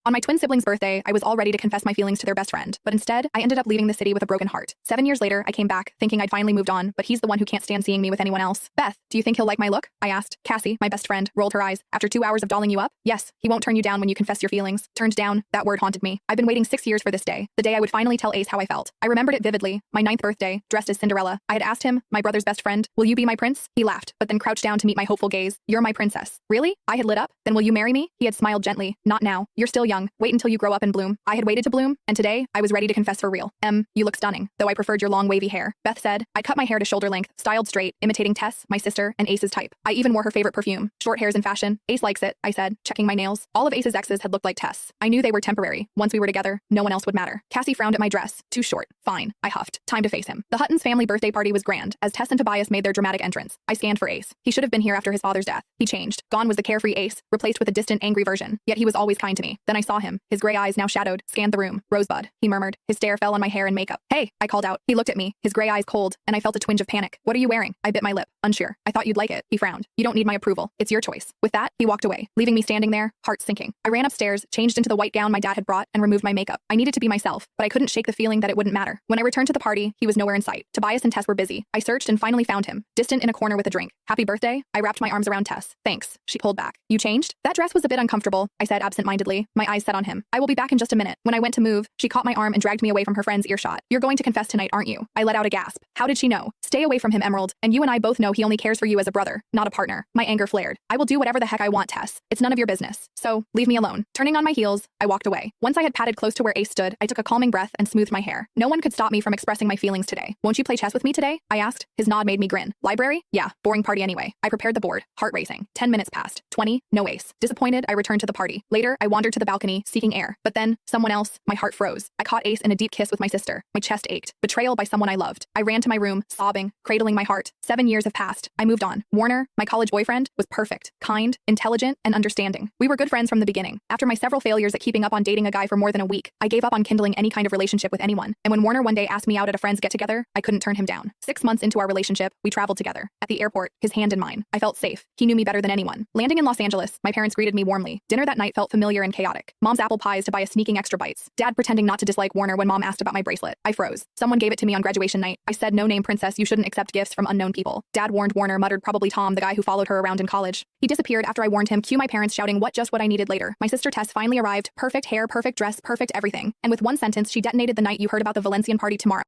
On my twin sibling's birthday, I was all ready to confess my feelings to their best friend, but instead, I ended up leaving the city with a broken heart. 7 years later, I came back, thinking I'd finally moved on, but he's the one who can't stand seeing me with anyone else. Beth, do you think he'll like my look? I asked. Cassie, my best friend, rolled her eyes. After 2 hours of dolling you up? Yes, he won't turn you down when you confess your feelings. Turned down, that word haunted me. I've been waiting 6 years for this day, the day I would finally tell Ace how I felt. I remembered it vividly, my 9th birthday, dressed as Cinderella. I had asked him, my brother's best friend, will you be my prince? He laughed, but then crouched down to meet my hopeful gaze. You're my princess. Really? I had lit up. Then will you marry me? He had smiled gently. Not now. You're still young. Wait until you grow up and bloom. I had waited to bloom, and today, I was ready to confess for real. You look stunning, though I preferred your long wavy hair. Beth said. I cut my hair to shoulder length, styled straight, imitating Tess, my sister, and Ace's type. I even wore her favorite perfume. Short hair's in fashion. Ace likes it, I said, checking my nails. All of Ace's exes had looked like Tess. I knew they were temporary. Once we were together, no one else would matter. Cassie frowned at my dress. Too short. Fine. I huffed. Time to face him. The Huttons family birthday party was grand, as Tess and Tobias made their dramatic entrance. I scanned for Ace. He should have been here after his father's death. He changed. Gone was the carefree Ace, replaced with a distant, angry version. Yet he was always kind to me. Then I saw him. His gray eyes now shadowed, scanned the room. Rosebud, he murmured. His stare fell on my hair and makeup. Hey, I called out. He looked at me, his gray eyes cold, and I felt a twinge of panic. What are you wearing? I bit my lip, unsure. I thought you'd like it. He frowned. You don't need my approval. It's your choice. With that, he walked away, leaving me standing there, heart sinking. I ran upstairs, changed into the white gown my dad had brought, and removed my makeup. I needed to be myself, but I couldn't shake the feeling that it wouldn't matter. When I returned to the party, he was nowhere in sight. Tobias and Tess were busy. I searched and finally found him, distant in a corner with a drink. Happy birthday? I wrapped my arms around Tess. Thanks. She pulled back. You changed? That dress was a bit uncomfortable, I said absent-mindedly, my eyes set on him. I will be back in just a minute. When I went to move, she caught my arm and dragged me away from her friend's earshot. You're going to confess tonight, aren't you? I let out a gasp. How did she know? Stay away from him, Emerald, and you and I both know he only cares for you as a brother, not a partner. My anger flared. I will do whatever the heck I want, Tess. It's none of your business. So, leave me alone. Turning on my heels, I walked away. Once I had padded close to where Ace stood, I took a calming breath and smoothed my hair. No one could stop me from expressing my feelings today. Won't you play chess with me today? I asked. His nod made me grin. Library? Yeah, boring party anyway. I prepared the board, heart racing. 10 minutes passed. 20, no ace. Disappointed, I returned to the party. Later, I wandered to the balcony, seeking air. But then, someone else, my heart froze. I caught Ace in a deep kiss with my sister. My chest ached. Betrayal by someone I loved. I ran to my room, sobbing, cradling my heart. 7 years have passed. I moved on. Warner, my college boyfriend, was perfect, kind, intelligent, and understanding. We were good friends from the beginning. After my several failures at keeping up on dating a guy for more than a week, I gave up on kindling any kind of relationship with anyone. And when Warner one day asked me out at a friend's get-together, I couldn't turn him down. 6 months into our relationship, we traveled together. At the airport, his hand in mine. I felt safe. He knew me better than anyone. Landing in Los Angeles, my parents greeted me warmly. Dinner that night felt familiar and chaotic. Mom's apple pies to buy a sneaking extra bites. Dad pretending not to dislike Warner when Mom asked about my bracelet. I froze. Someone gave it to me on graduation night. I said, no name princess, you shouldn't accept gifts from unknown people. Dad warned Warner, muttered probably Tom, the guy who followed her around in college. He disappeared after I warned him. Cue my parents shouting just what I needed later. My sister Tess finally arrived. Perfect hair, perfect dress, perfect everything. And with one sentence, she detonated the night you heard about the Valencian party tomorrow.